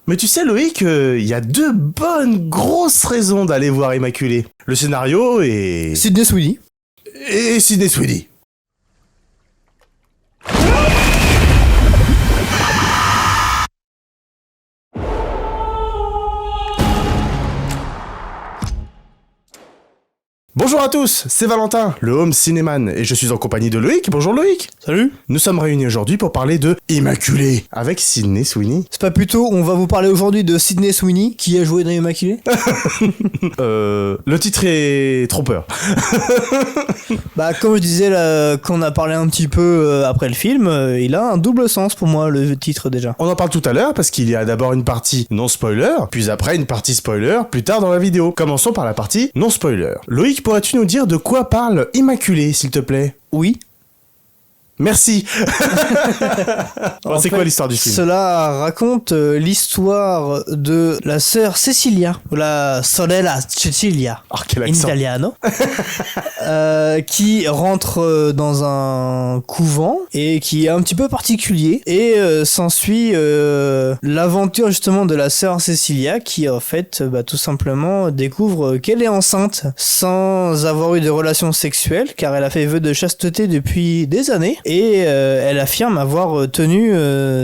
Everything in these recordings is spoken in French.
Mais tu sais Loïc, il y a 2 bonnes grosses raisons d'aller voir Immaculée. Le scénario et... Sydney Sweeney. Et Sydney Sweeney. Bonjour à tous, c'est Valentin, le Home Cinéman, et je suis en compagnie de Loïc. Bonjour Loïc. Salut. Nous sommes réunis aujourd'hui pour parler de Immaculée, avec Sydney Sweeney. C'est pas plutôt, on va vous parler aujourd'hui de Sydney Sweeney, qui a joué dans Immaculée. Le titre est trompeur. Bah, comme je disais là, quand on a parlé un petit peu après le film, il a un double sens pour moi, le titre déjà. On en parle tout à l'heure parce qu'il y a d'abord une partie non-spoiler, puis après une partie spoiler, plus tard dans la vidéo. Commençons par la partie non-spoiler. Loïc, pourrais-tu nous dire de quoi parle Immaculée, s'il te plaît ? Oui. Merci. Bon, c'est quoi l'histoire du film ? Cela raconte l'histoire de la sœur Cecilia, ou la sorella Cecilia, Oh, quel in accent. italiano, qui rentre dans un couvent et qui est un petit peu particulier, et s'ensuit l'aventure justement de la sœur Cecilia qui en fait tout simplement découvre qu'elle est enceinte sans avoir eu de relations sexuelles car elle a fait vœu de chasteté depuis des années. Et elle affirme avoir tenu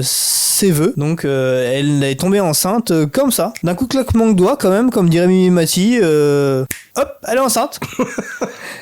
ses vœux. Donc elle est tombée enceinte comme ça. D'un coup de claquement de doigts quand même, comme dirait Mimi Mati. Hop, elle est enceinte.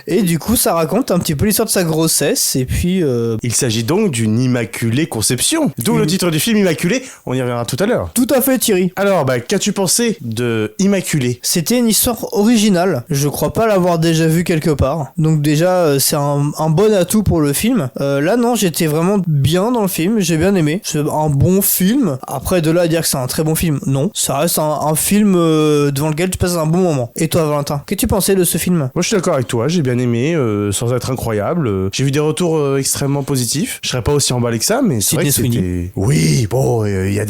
Et du coup ça raconte un petit peu l'histoire de sa grossesse. Et puis... Il s'agit donc d'une immaculée conception. D'où le titre du film Immaculée, on y reviendra tout à l'heure. Tout à fait Thierry. Alors, qu'as-tu pensé de Immaculée ? C'était une histoire originale. Je crois pas l'avoir déjà vue quelque part. Donc déjà c'est un bon atout pour le film. Là non, j'étais vraiment bien dans le film. J'ai bien aimé. C'est un bon film. Après de là à dire que c'est un très bon film, non. Ça reste un film devant lequel tu passes un bon moment. Et toi Valentin, qu'as-tu pensé de ce film ? Moi, je suis d'accord avec toi, j'ai bien aimé, sans être incroyable. J'ai vu des retours extrêmement positifs. Je serais pas aussi emballé que ça, mais c'est vrai que c'était... Oui, bon, il y a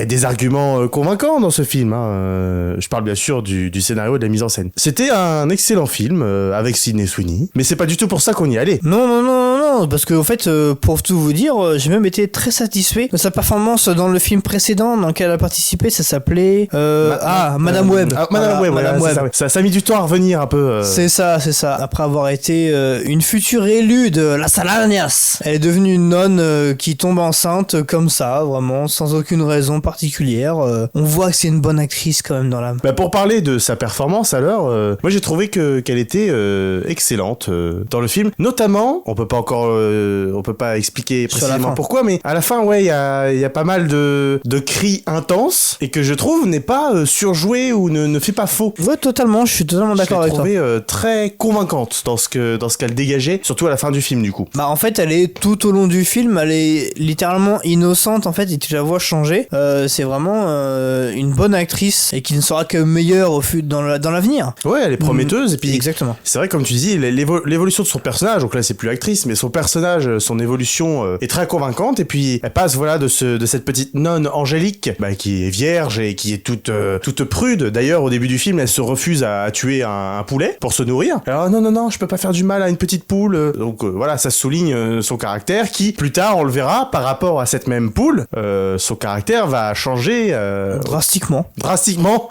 des arguments convaincants dans ce film. Hein. Je parle bien sûr du scénario et de la mise en scène. C'était un excellent film, avec Sydney Sweeney, mais c'est pas du tout pour ça qu'on y allait. Non, parce que en fait, pour tout vous dire, j'ai même été très satisfait de sa performance dans le film précédent dans lequel elle a participé. Ça s'appelait Madame Web. Madame Web, Madame Web. Ça a mis du temps à revenir un peu. C'est ça. Après avoir été une future élue de la Salanias, elle est devenue une nonne qui tombe enceinte comme ça, vraiment, sans aucune raison particulière. On voit que c'est une bonne actrice quand même dans l'âme. Pour parler de sa performance alors, moi j'ai trouvé qu'elle était excellente dans le film. Notamment, on peut pas expliquer précisément pourquoi, mais à la fin, ouais, il y a pas mal de cris intenses et que je trouve n'est pas surjoué ou ne fait pas faux. Ouais, totalement, je suis totalement d'accord avec toi. Je l'ai trouvée très convaincante dans ce qu'elle dégageait, surtout à la fin du film du coup. En fait, elle est tout au long du film, elle est littéralement innocente en fait, et tu la vois changer. C'est vraiment une bonne actrice et qui ne sera que meilleure dans l'avenir. Ouais, elle est prometteuse et puis exactement. C'est vrai comme tu dis, l'évolution de son personnage, donc là c'est plus l'actrice, mais son personnage, son évolution est très convaincante et puis elle passe de cette petite nonne angélique qui est vierge et qui est toute prude. D'ailleurs au début du film, elle se refuse à tuer un poulet pour se nourrir. Alors non, je peux pas faire du mal à une petite poule. Donc voilà, ça souligne son caractère qui, plus tard, on le verra, par rapport à cette même poule, son caractère va changer drastiquement.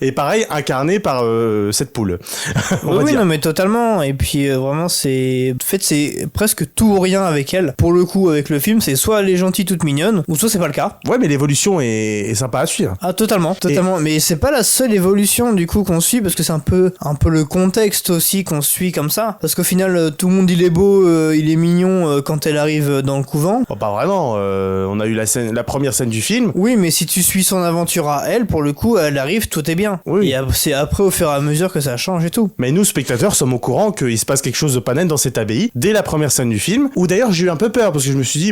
Et pareil, incarné par cette poule. Oui, non mais totalement. Et puis vraiment c'est presque tout ou rien avec elle. Pour le coup, avec le film, c'est soit elle est gentille toute mignonne, ou soit c'est pas le cas. Ouais, mais l'évolution est sympa à suivre. Ah, totalement. Mais c'est pas la seule évolution du coup qu'on suit, parce que c'est un peu le contexte aussi qu'on suit comme ça. Parce qu'au final, tout le monde il est beau, il est mignon quand elle arrive dans le couvent. Pas vraiment. On a eu la première scène du film. Oui, mais si tu suis son aventure à elle, pour le coup, elle arrive, tout est bien. Oui. Et c'est après, au fur et à mesure que ça change et tout. Mais nous, spectateurs, sommes au courant qu'il se passe quelque chose de pas net dans cette abbaye dès la première scène du film. Où d'ailleurs, j'ai eu un peu peur parce que je me suis dit,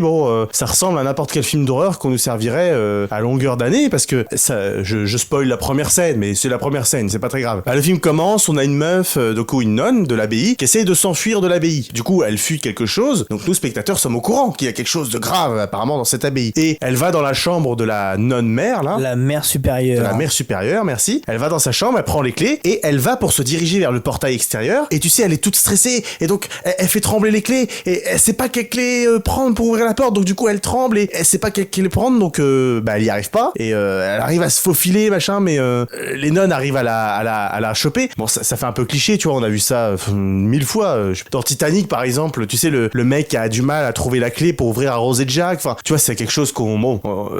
ça ressemble à n'importe quel film d'horreur qu'on nous servirait à longueur d'année, parce que ça, je spoil la première scène, mais c'est la première scène, c'est pas très grave. Le film commence, on a une meuf, une nonne de l'abbaye, qui essaye de s'enfuir de l'abbaye. Du coup, elle fuit quelque chose, donc nous, spectateurs, sommes au courant qu'il y a quelque chose de grave apparemment dans cette abbaye. Et elle va dans la chambre de la nonne mère, là. La mère supérieure. De la mère supérieure, merci. Elle va dans sa chambre, elle prend les clés, et elle va pour se diriger vers le portail extérieur, et tu sais, elle est toute stressée, et donc, elle fait trembler les clés, et sait pas quelle clé prendre pour ouvrir la porte, donc du coup elle tremble et elle sait pas quelle clé prendre, donc elle y arrive pas et elle arrive à se faufiler machin, mais les nonnes arrivent à la choper. Bon, ça fait un peu cliché, tu vois, on a vu ça 1000 fois. Dans Titanic par exemple, tu sais, le mec qui a du mal à trouver la clé pour ouvrir un rosé de Jack, enfin tu vois, c'est quelque chose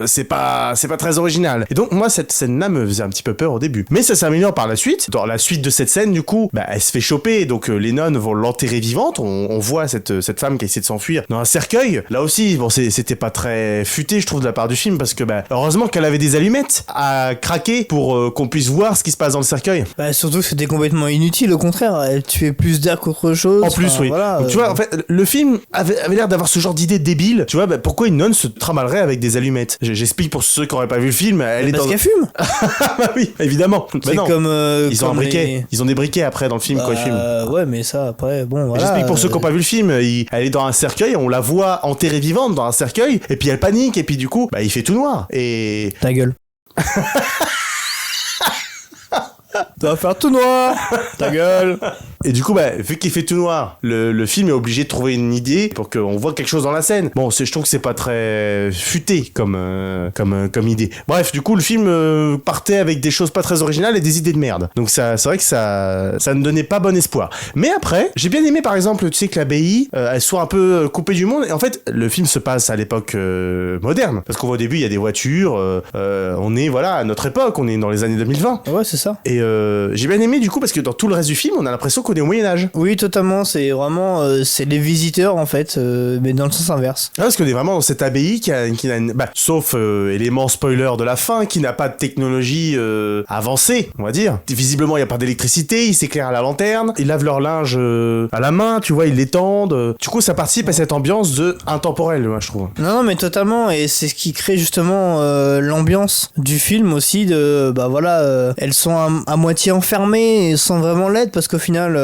c'est pas très original. Et donc moi cette scène là me faisait un petit peu peur au début, mais ça s'améliore par la suite. Dans la suite de cette scène, du coup, elle se fait choper, donc les nonnes vont l'enterrer vivante. On voit cette femme qui essaie de s'enfuir dans un cercueil. Là aussi, bon, c'était pas très futé, je trouve, de la part du film, parce que heureusement qu'elle avait des allumettes à craquer pour qu'on puisse voir ce qui se passe dans le cercueil. Surtout que c'était complètement inutile, au contraire, elle tuait plus d'air qu'autre chose. En plus, oui. Voilà, donc, tu vois, en fait, le film avait l'air d'avoir ce genre d'idée débile. Tu vois, pourquoi une nonne se trimballerait avec des allumettes? J'explique pour ceux qui n'auraient pas vu le film. Parce qu'elle fume. Bah oui, évidemment. C'est comme ils ont un briquet. Ils ont des briquets après dans le film quand ils fument. Ouais, mais ça après, bon voilà. J'explique pour ceux qui n'ont pas vu le film. Elle est dans un cercueil, on la voit enterrée vivante dans un cercueil, et puis elle panique, et puis du coup, il fait tout noir. Et ta gueule. Ça va faire tout noir. Ta gueule. Et du coup, vu qu'il fait tout noir, le film est obligé de trouver une idée pour qu'on voit quelque chose dans la scène. Bon, je trouve que c'est pas très futé comme idée. Bref, du coup, le film partait avec des choses pas très originales et des idées de merde. Donc c'est vrai que ça ne donnait pas bon espoir. Mais après, j'ai bien aimé, par exemple, tu sais, que l'abbaye, elle soit un peu coupée du monde. Et en fait, le film se passe à l'époque moderne. Parce qu'on voit au début, il y a des voitures. On est, voilà, à notre époque. On est dans les années 2020. Ouais, c'est ça. Et j'ai bien aimé, du coup, parce que dans tout le reste du film, on a l'impression qu'on est au Moyen-Âge. Oui, totalement. C'est vraiment c'est les visiteurs, en fait, mais dans le sens inverse. Ah, parce qu'on est vraiment dans cette abbaye qui a sauf élément spoiler de la fin, qui n'a pas de technologie avancée, on va dire. Visiblement, il n'y a pas d'électricité, ils s'éclairent à la lanterne, ils lavent leur linge à la main, tu vois, ils l'étendent. Du coup, ça participe à cette ambiance de intemporel, moi, je trouve. Non, mais totalement. Et c'est ce qui crée justement l'ambiance du film aussi. Elles sont à moitié enfermées et sans vraiment l'aide, parce qu'au final,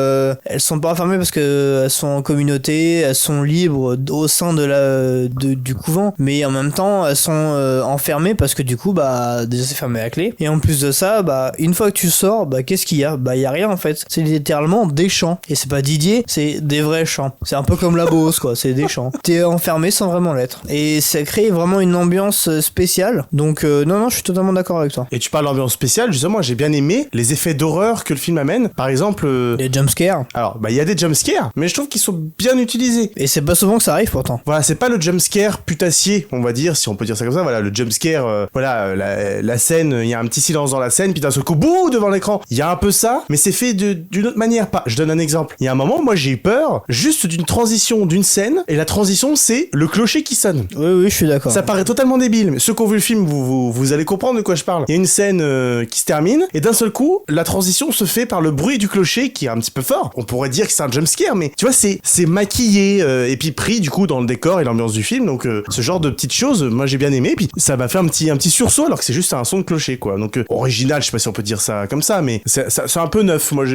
elles sont pas enfermées parce que elles sont en communauté, elles sont libres au sein du couvent, mais en même temps elles sont enfermées parce que du coup déjà c'est fermé à clé, et en plus de ça une fois que tu sors, qu'est-ce qu'il y a? Il y a rien en fait, c'est littéralement des champs, et c'est pas Didier, c'est des vrais champs, c'est un peu comme la Beauce quoi, c'est des champs, t'es enfermé sans vraiment l'être, et ça crée vraiment une ambiance spéciale. Donc non, je suis totalement d'accord avec toi. Et tu parles d'ambiance spéciale, justement, j'ai bien aimé les effets d'horreur que le film amène. Par exemple, les jumpscares. Alors, il y a des jumpscares, mais je trouve qu'ils sont bien utilisés. Et c'est pas souvent que ça arrive pourtant. Voilà, c'est pas le jumpscare putassier, on va dire, si on peut dire ça comme ça. Voilà, le jumpscare, la scène, il y a un petit silence dans la scène, puis d'un seul coup, bouh, devant l'écran. Il y a un peu ça, mais c'est fait d'une autre manière. Je donne un exemple. Il y a un moment, moi j'ai eu peur juste d'une transition d'une scène, et la transition, c'est le clocher qui sonne. Oui, je suis d'accord. Ça paraît totalement débile, mais ceux qui ont vu le film, vous allez comprendre de quoi je parle. Il y a une scène qui se termine, et d'un seul coup, la transition se fait par le bruit du clocher qui est un petit peu fort. On pourrait dire que c'est un jumpscare, mais tu vois, c'est maquillé et puis pris du coup dans le décor et l'ambiance du film. Donc ce genre de petites choses, moi j'ai bien aimé. Et puis ça m'a fait un petit sursaut alors que c'est juste un son de clocher, quoi. Donc original, je sais pas si on peut dire ça comme ça, mais c'est un peu neuf. Moi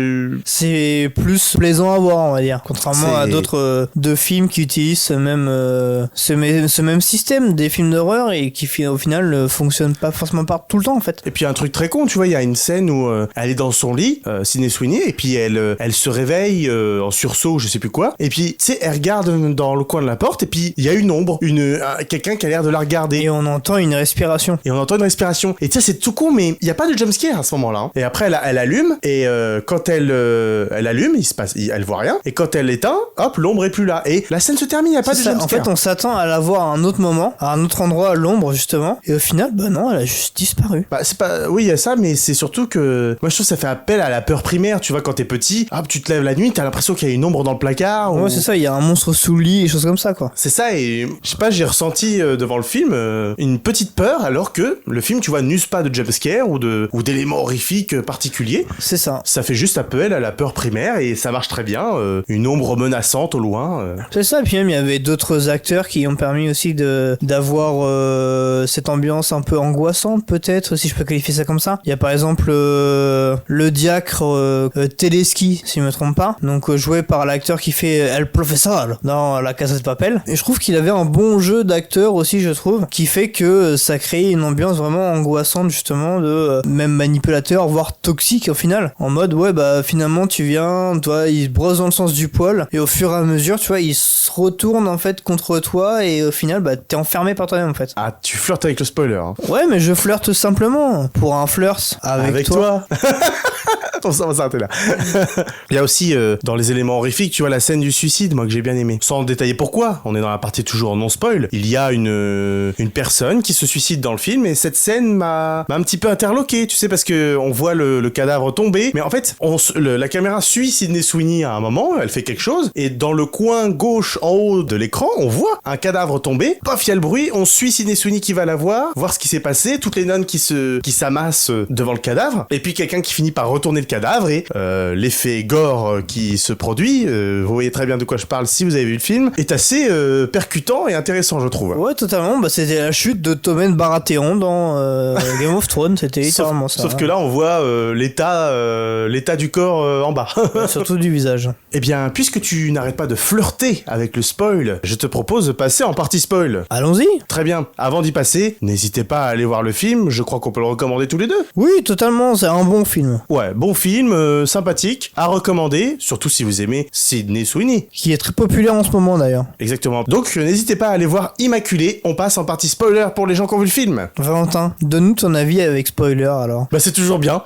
c'est plus plaisant à voir, on va dire, contrairement à d'autres de films qui utilisent ce même système des films d'horreur et qui au final ne fonctionnent pas forcément pas tout le temps en fait. Et puis un truc très con, tu vois, il y a une scène où elle est dans son lit, Sydney Sweeney, et puis elle se réveille en sursaut, je sais plus quoi, et puis tu sais, elle regarde dans le coin de la porte, et puis il y a une ombre, quelqu'un qui a l'air de la regarder. Et on entend une respiration. Et tu sais, c'est tout con, mais il y a pas de jumpscare à ce moment-là. Hein. Et après, elle allume, et quand elle allume, elle voit rien, et quand elle éteint, hop, l'ombre est plus là. Et la scène se termine, il y a pas de jumpscare. En fait, on s'attend à la voir à un autre moment, à un autre endroit, l'ombre justement, et au final, non, elle a juste disparu. Oui, il y a ça, mais c'est surtout que moi je trouve que ça fait appel à la peur primaire, tu vois, quand t'es petit, hop, tu te lèves la nuit, t'as l'impression qu'il y a une ombre dans le placard. Ouais, c'est ça, il y a un monstre sous le lit et choses comme ça, quoi. C'est ça, et je sais pas, j'ai ressenti devant le film une petite peur, alors que le film, tu vois, n'use pas de jumpscare ou d'éléments horrifiques particuliers. C'est ça. Ça fait juste appel à la peur primaire et ça marche très bien, une ombre menaçante au loin. C'est ça, et puis même il y avait d'autres acteurs qui ont permis aussi d'avoir cette ambiance un peu angoissante, peut-être, si je peux qualifier ça comme ça. Il y a par exemple le diacre Teleski, si je me trompe pas. Donc joué par l'acteur qui fait El Professor dans La Casa de Papel. Et je trouve qu'il avait un bon jeu d'acteur aussi, je trouve, qui fait que ça crée une ambiance vraiment angoissante justement, de même manipulateur, voire toxique au final. En mode ouais bah finalement tu viens, toi il se brosse dans le sens du poil et au fur et à mesure tu vois il se retourne en fait contre toi et au final bah t'es enfermé par toi-même en fait. Ah, tu flirtes avec le spoiler. Hein. Ouais mais je flirte simplement pour un flirt avec toi. Attends, ça va s'arrêter là. Il y a aussi dans les éléments horrifiques, tu vois, la scène du suicide, moi que j'ai bien aimé. Sans détailler pourquoi, on est dans la partie toujours non spoil. Il y a une personne qui se suicide dans le film et cette scène m'a un petit peu interloqué, tu sais, parce que on voit le cadavre tomber, mais en fait, la caméra suit Sydney Sweeney à un moment, elle fait quelque chose et dans le coin gauche en haut de l'écran, on voit un cadavre tomber. Paf, il y a le bruit, on suit Sydney Sweeney qui va la voir ce qui s'est passé, toutes les nonnes qui s'amassent devant le cadavre et puis quelqu'un qui finit par retourner le cadavre et l'effet gore qui se produit, vous voyez très bien de quoi je parle si vous avez vu le film, est assez percutant et intéressant je trouve. Ouais totalement, bah c'était la chute de Tommen Baratheon dans Game of Thrones, c'était littéralement ça. Sauf que là on voit l'état du corps en bas. Surtout du visage. Eh bien puisque tu n'arrêtes pas de flirter avec le spoil, je te propose de passer en partie spoil. Allons-y. Très bien, avant d'y passer, n'hésitez pas à aller voir le film, je crois qu'on peut le recommander tous les deux. Oui totalement, c'est un bon film. Ouais, bon film, sympathique, à recommander, surtout si vous aimez Sydney Sweeney. Qui est très populaire en ce moment d'ailleurs. Exactement. Donc n'hésitez pas à aller voir Immaculée, on passe en partie spoiler pour les gens qui ont vu le film. Valentin, donne-nous ton avis avec spoiler alors. Bah c'est toujours bien.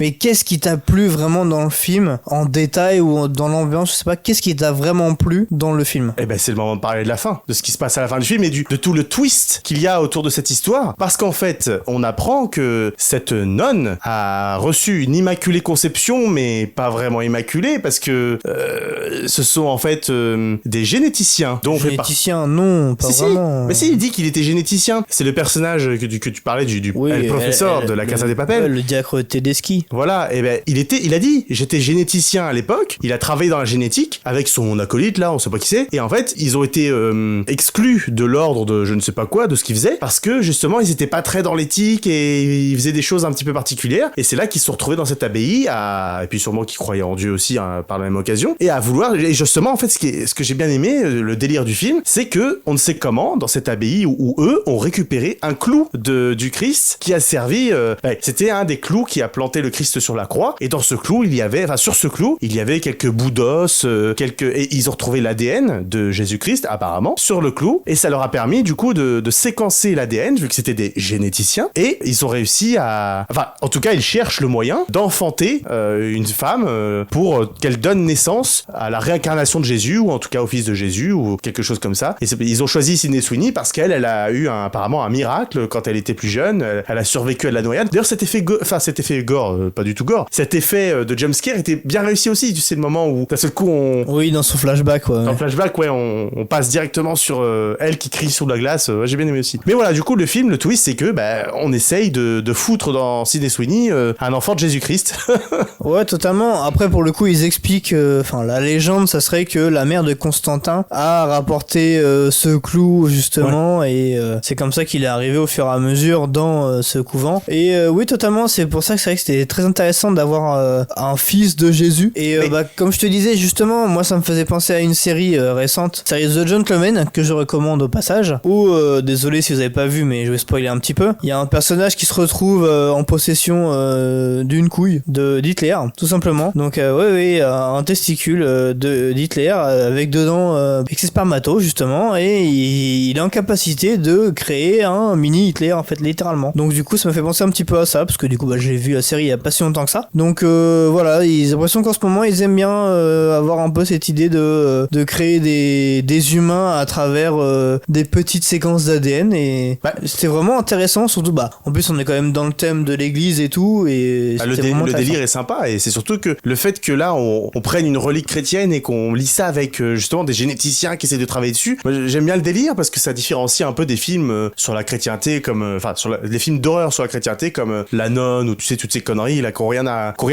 Mais qu'est-ce qui t'a plu vraiment dans le film, en détail ou dans l'ambiance, je sais pas, qu'est-ce qui t'a vraiment plu dans le film? Eh ben c'est le moment de parler de la fin, de ce qui se passe à la fin du film et de tout le twist qu'il y a autour de cette histoire. Parce qu'en fait, on apprend que cette nonne a reçu une immaculée conception, mais pas vraiment immaculée, parce que ce sont en fait des généticiens. Dont généticien, non, pas vraiment. Mais si, il dit qu'il était généticien. C'est le personnage que tu parlais du El Professor de La Casa de Papel. Le diacre Tedeschi. Voilà, et ben il a dit j'étais généticien à l'époque, il a travaillé dans la génétique avec son acolyte là, on sait pas qui c'est, et en fait ils ont été exclus de l'ordre de je ne sais pas quoi, de ce qu'ils faisaient, parce que justement ils étaient pas très dans l'éthique et ils faisaient des choses un petit peu particulières, et c'est là qu'ils se sont retrouvés dans cette abbaye, et puis sûrement qu'ils croyaient en Dieu aussi par la même occasion, et à vouloir, et justement en fait ce que j'ai bien aimé, le délire du film, c'est que on ne sait comment, dans cette abbaye où eux ont récupéré un clou du Christ qui a servi, c'était un des clous qui a planté le Christ sur la croix, et dans ce clou sur ce clou il y avait quelques bouts d'os, et ils ont retrouvé l'ADN de Jésus-Christ apparemment sur le clou, et ça leur a permis du coup de séquencer l'ADN vu que c'était des généticiens, et ils ont réussi en tout cas ils cherchent le moyen d'enfanter une femme pour qu'elle donne naissance à la réincarnation de Jésus, ou en tout cas au fils de Jésus ou quelque chose comme ça, et ils ont choisi Sydney Sweeney parce qu'elle a eu apparemment un miracle quand elle était plus jeune, elle a survécu à la noyade. D'ailleurs cet effet gore, pas du tout gore. Cet effet de jumpscare était bien réussi aussi, tu sais, le moment où d'un seul coup Oui, dans son flashback, ouais. Dans le flashback, ouais, on passe directement sur elle qui crie sur la glace, j'ai bien aimé aussi. Mais voilà, du coup, le film, le twist, c'est que, on essaye de foutre dans Sydney Sweeney un enfant de Jésus-Christ. Ouais, totalement. Après, pour le coup, ils expliquent, la légende, ça serait que la mère de Constantin a rapporté ce clou, justement, ouais. Et c'est comme ça qu'il est arrivé au fur et à mesure dans ce couvent. Et oui, totalement, c'est pour ça que c'est vrai que c'était très intéressant d'avoir un fils de Jésus. Et comme je te disais, justement, moi, ça me faisait penser à une série récente, série The Gentleman, que je recommande au passage, où, désolé si vous avez pas vu, mais je vais spoiler un petit peu, il y a un personnage qui se retrouve en possession d'une couille d'Hitler, tout simplement. Donc, un testicule d'Hitler avec dedans ses spermatos, justement, et il est en capacité de créer un mini Hitler, en fait, littéralement. Donc, du coup, ça me fait penser un petit peu à ça, parce que du coup, j'ai vu la série il y a pas si longtemps que ça. Donc, voilà, j'ai l'impression qu'en ce moment, ils aiment bien avoir un peu cette idée de créer des humains à travers des petites séquences d'ADN, et c'était vraiment intéressant, surtout, en plus, on est quand même dans le thème de l'église et tout, et le délire est sympa, et c'est surtout que le fait que là, on prenne une relique chrétienne et qu'on lit ça avec justement des généticiens qui essaient de travailler dessus. Moi, j'aime bien le délire parce que ça différencie un peu des films sur la chrétienté, comme, les films d'horreur sur la chrétienté, comme La Nonne, ou tu sais, toutes ces conneries conneries là, qui ont rien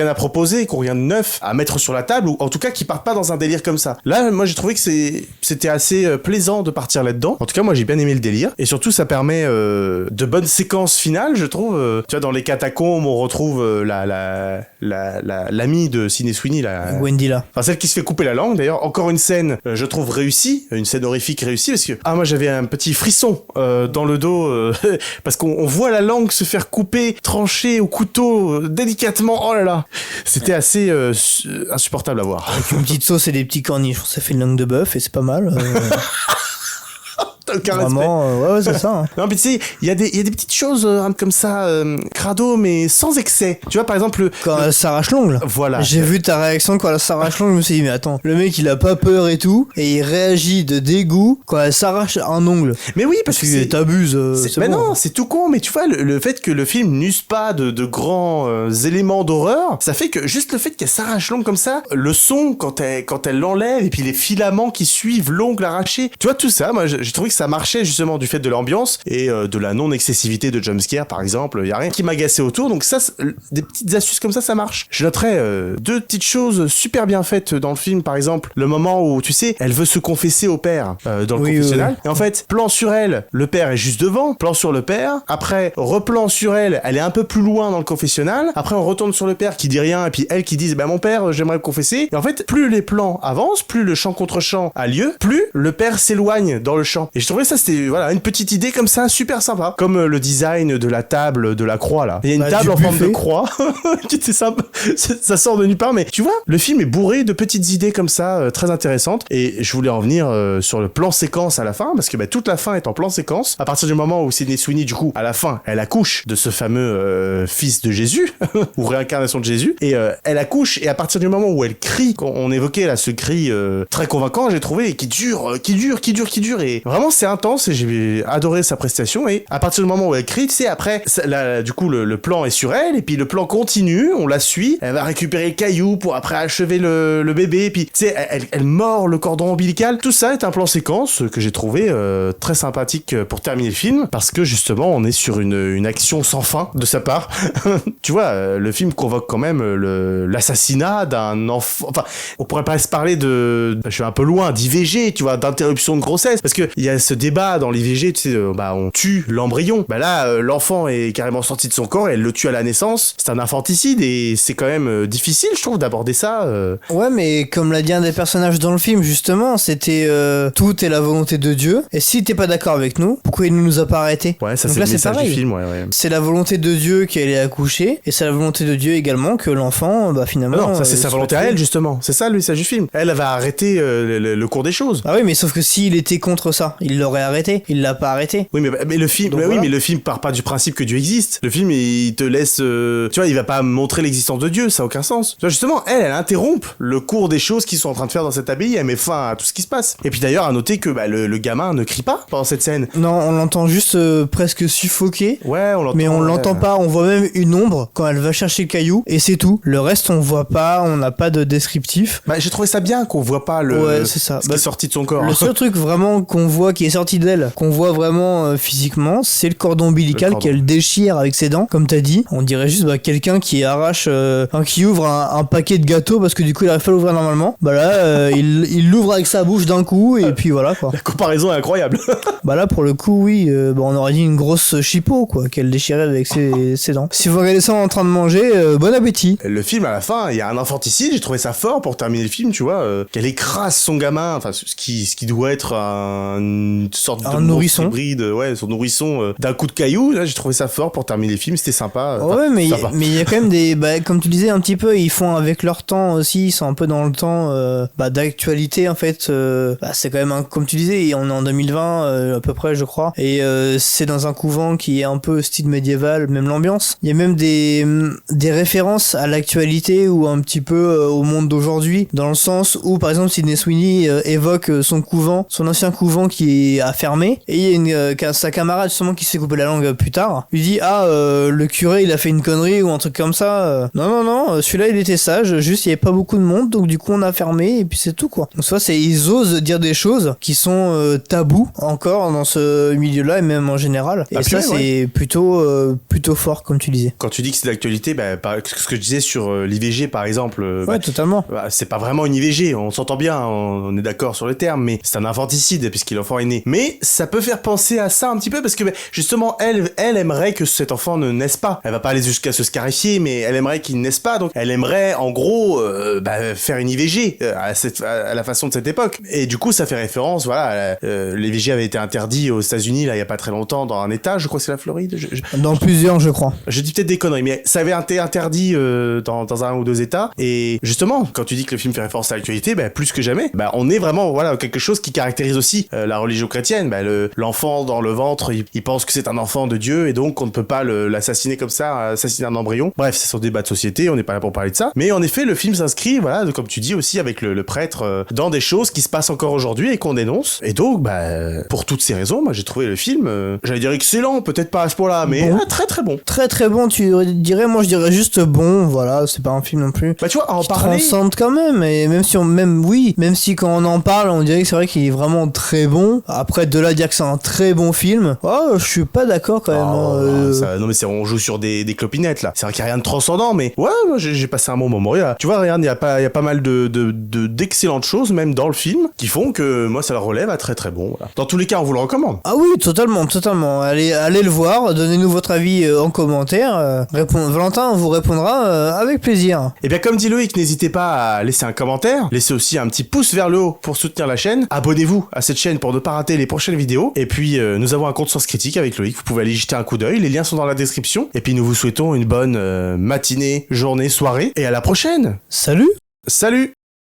à proposer, qui ont rien de neuf à mettre sur la table, ou en tout cas qui partent pas dans un délire comme ça. Là, moi j'ai trouvé que c'était assez plaisant de partir là-dedans. En tout cas, moi j'ai bien aimé le délire, et surtout ça permet de bonnes séquences finales, je trouve. Tu vois, dans les catacombes, on retrouve l'amie de Sydney Sweeney, Gwendila. Enfin, celle qui se fait couper la langue. D'ailleurs, encore une scène, je trouve réussie, une scène horrifique réussie, parce que moi j'avais un petit frisson dans le dos, parce qu'on voit la langue se faire couper, trancher au couteau délicatement. Oh là là, c'était assez insupportable à voir. Avec une petite sauce et des petits cornichons, ça fait une langue de bœuf et c'est pas mal. Aucun vraiment, ouais, c'est ça. Hein. Non, mais tu sais, il y a des petites choses comme ça, crado, mais sans excès. Tu vois, par exemple... Quand elle s'arrache l'ongle. Voilà. J'ai vu ta réaction quand elle s'arrache l'ongle, je me suis dit, mais attends, le mec, il a pas peur et tout, et il réagit de dégoût quand elle s'arrache un ongle. Mais oui, parce que t'abuses. Mais bon. non, c'est tout con, mais tu vois, le fait que le film n'use pas de grands éléments d'horreur, ça fait que juste le fait qu'elle s'arrache l'ongle comme ça, le son quand elle l'enlève, et puis les filaments qui suivent l'ongle arraché, tu vois, tout ça, moi, j'ai trouvé que ça marchait justement du fait de l'ambiance et de la non-excessivité de jumpscare, par exemple. Il y a rien qui m'agaçait autour, donc ça, des petites astuces comme ça marche. Je noterais deux petites choses super bien faites dans le film, par exemple, le moment où, tu sais, elle veut se confesser au père dans le confessionnal, et en fait, plan sur elle, le père est juste devant, plan sur le père, après, replan sur elle, elle est un peu plus loin dans le confessionnal, après on retourne sur le père qui dit rien, et puis elle qui dit, bah mon père, j'aimerais le confesser, et en fait, plus les plans avancent, plus le chant contre chant a lieu, plus le père s'éloigne dans le chant. Et je trouvais ça, c'était, voilà, une petite idée comme ça, super sympa, comme le design de la table de la croix, là. Il y a une table en forme de croix, qui était sympa, ça sort de nulle part, mais tu vois, le film est bourré de petites idées comme ça, très intéressantes, et je voulais en venir sur le plan séquence à la fin, parce que bah, toute la fin est en plan séquence, à partir du moment où Sydney Sweeney, du coup, à la fin, elle accouche de ce fameux fils de Jésus, ou réincarnation de Jésus, et elle accouche, et à partir du moment où elle crie, on évoquait là ce cri très convaincant, j'ai trouvé, et qui dure, et vraiment c'est intense, et j'ai adoré sa prestation, et à partir du moment où elle crie, tu sais, après, là, du coup, le plan est sur elle, et puis le plan continue, on la suit, elle va récupérer le caillou pour après achever le bébé, et puis, tu sais, elle mord le cordon ombilical, tout ça est un plan séquence que j'ai trouvé très sympathique pour terminer le film, parce que justement, on est sur une action sans fin de sa part. Tu vois, le film convoque quand même l'assassinat d'un enfant, enfin, on pourrait pas se parler je suis un peu loin, d'IVG, tu vois, d'interruption de grossesse, parce que il y a ce débat dans l'IVG, tu sais, on tue l'embryon, là, l'enfant est carrément sorti de son corps et elle le tue à la naissance, c'est un infanticide, et c'est quand même difficile, je trouve, d'aborder ça. Ouais, mais comme l'a dit un des personnages dans le film, justement, c'était tout est la volonté de Dieu, et si t'es pas d'accord avec nous, pourquoi il ne nous a pas arrêtés? Ouais, ça. Donc c'est là, le message pareil. Du film, ouais. C'est la volonté de Dieu qu'elle ait accouché, et c'est la volonté de Dieu également que l'enfant, finalement... Non, ça c'est sa volonté à elle, justement. C'est ça le message du film. Elle va arrêter le cours des choses. Ah oui, mais sauf que s'il était contre ça, il l'aurait arrêté. Il l'a pas arrêté. Oui, mais le film... Voilà. Oui, mais le film part pas du principe que Dieu existe. Le film, il te laisse... tu vois, il va pas montrer l'existence de Dieu, ça a aucun sens. Tu vois, justement, elle interrompt le cours des choses qu'ils sont en train de faire dans cette abbaye, elle met fin à tout ce qui se passe. Et puis d'ailleurs, à noter que le gamin ne crie pas pendant cette scène. Non, on l'entend juste presque suffoquer. Ouais, on l'entend. Mais on l'entend pas, on voit même une ombre quand elle va chercher le caillou, et c'est tout. Le reste, on voit pas, on n'a pas de descriptif. J'ai trouvé ça bien qu'on voit pas c'est ça. ce qui est sorti de son corps. Le seul truc vraiment qu'on voit qui est sorti d'elle, qu'on voit vraiment physiquement, c'est le cordon ombilical qu'elle déchire avec ses dents, comme t'as dit. On dirait juste quelqu'un qui arrache, qui ouvre un paquet de gâteaux parce que du coup il arrive pas à l'ouvrir normalement. Là, il l'ouvre avec sa bouche d'un coup, et puis voilà quoi. La comparaison est incroyable. Là pour le coup, oui, on aurait dit une grosse chipot quoi, qu'elle déchirait avec ses dents. Si vous regardez ça en train de manger, bon appétit. Le film, à la fin, il y a un infanticide, j'ai trouvé ça fort pour terminer le film, tu vois, qu'elle écrase son gamin, enfin ce qui doit être une sorte de nourrisson hybride, son nourrisson, d'un coup de caillou. Là, j'ai trouvé ça fort pour terminer le film, c'était sympa. Ouais, mais il y a quand même des, comme tu disais un petit peu, ils font avec leur temps aussi, ils sont un peu dans le temps d'actualité en fait. C'est quand même comme tu disais, on est en 2020 à peu près, je crois, et c'est dans un couvent qui est un peu style médiéval, même l'ambiance. Il y a même des références à l'actualité ou un petit peu au monde d'aujourd'hui, dans le sens où par exemple Sydney Sweeney évoque son ancien couvent qui est affermé, et il y a sa camarade justement qui s'est coupé la langue plus tard, lui dit le curé il a fait une connerie ou un truc comme ça. Non, celui-là il était sage, juste il y avait pas beaucoup de monde, donc du coup on a fermé et puis c'est tout quoi. Donc soit ils osent dire des choses qui sont tabous encore dans ce milieu-là et même en général. Et ça c'est plutôt fort comme tu disais. Quand tu dis que c'est d'actualité, ce que je disais sur l'IVG par exemple. Totalement. C'est pas vraiment une IVG, on s'entend bien, on est d'accord sur le terme, mais c'est un infanticide puisque l'enfant est né. Mais ça peut faire penser à ça un petit peu parce que justement elle aimerait que cet enfant ne naisse pas. Elle va pas aller jusqu'à se scarifier, mais elle aimerait qu'il ne naisse pas, donc elle aimerait en gros faire une IVG à la façon de cette époque. Et du coup ça fait référence, l'IVG avait été interdit aux États-Unis là il y a pas très longtemps dans un état, je crois que c'est la Floride. Dans plusieurs je crois. Je dis peut-être des conneries, mais ça avait été interdit dans un ou deux états. Et justement, quand tu dis que le film fait référence à l'actualité, plus que jamais, on est vraiment quelque chose qui caractérise aussi la religion chrétienne. L'enfant dans le ventre, il pense que c'est un enfant de Dieu et donc on ne peut pas l'assassiner comme ça, assassiner un embryon. Bref, c'est son débat de société, on n'est pas là pour parler de ça. Mais en effet, le film s'inscrit, comme tu dis aussi, avec le prêtre dans des choses qui se passent encore aujourd'hui et qu'on dénonce. Et donc, pour toutes ces raisons, moi j'ai trouvé le film, j'allais dire excellent, peut-être pas à ce point-là, mais bon. Très très bon. Très très bon, tu dirais, moi je dirais juste bon, voilà, c'est pas un film non plus. Tu vois, en parler... transcende quand même, et même si quand on en parle, on dirait que c'est vrai qu'il est vraiment très bon. Après, de là à dire que c'est un très bon film, je suis pas d'accord quand même. Non mais on joue sur des clopinettes là. C'est vrai qu'il y a rien de transcendant, mais moi j'ai passé un bon moment. Tu vois, regarde, il y a pas mal d'excellentes choses même dans le film qui font que moi ça le relève à très très bon. Voilà. Dans tous les cas, on vous le recommande. Ah oui, totalement. Allez le voir, donnez-nous votre avis en commentaire. Valentin vous répondra avec plaisir. Et bien comme dit Loïc, n'hésitez pas à laisser un commentaire, laissez aussi un petit pouce vers le haut pour soutenir la chaîne, abonnez-vous à cette chaîne pour ne pas rater les prochaines vidéos, et puis nous avons un compte Sens Critique avec Loïc, vous pouvez aller y jeter un coup d'œil, les liens sont dans la description, et puis nous vous souhaitons une bonne matinée, journée, soirée, et à la prochaine. Salut.